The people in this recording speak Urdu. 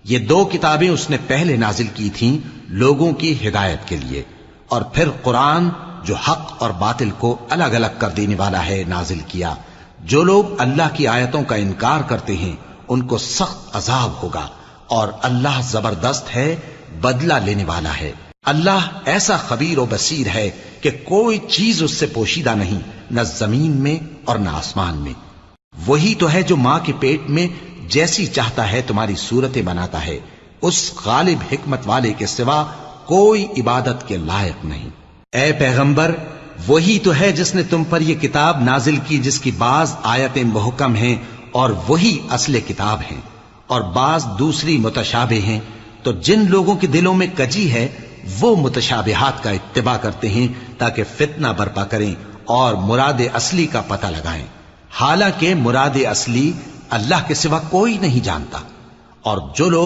یہ دو کتابیں اس نے پہلے نازل کی تھیں لوگوں کی ہدایت کے لیے، اور پھر قرآن جو حق اور باطل کو الگ الگ کر دینے والا ہے نازل کیا۔ جو لوگ اللہ کی آیتوں کا انکار کرتے ہیں ان کو سخت عذاب ہوگا، اور اللہ زبردست ہے، بدلہ لینے والا ہے۔ اللہ ایسا خبیر و بصیر ہے کہ کوئی چیز اس سے پوشیدہ نہیں، نہ زمین میں اور نہ آسمان میں۔ وہی تو ہے جو ماں کے پیٹ میں جیسی چاہتا ہے تمہاری صورتیں بناتا ہے، اس غالب حکمت والے کے سوا کوئی عبادت کے لائق نہیں۔ اے پیغمبر، وہی تو ہے جس نے تم پر یہ کتاب نازل کی جس کی بعض آیتیں محکم ہیں اور وہی اصل کتاب ہیں، اور بعض دوسری متشابہ ہیں۔ تو جن لوگوں کے دلوں میں کجی ہے وہ متشابہات کا اتباع کرتے ہیں تاکہ فتنہ برپا کریں اور مراد اصلی کا پتہ لگائیں، حالانکہ مراد اصلی اللہ کے سوا کوئی نہیں جانتا۔ اور جو لوگ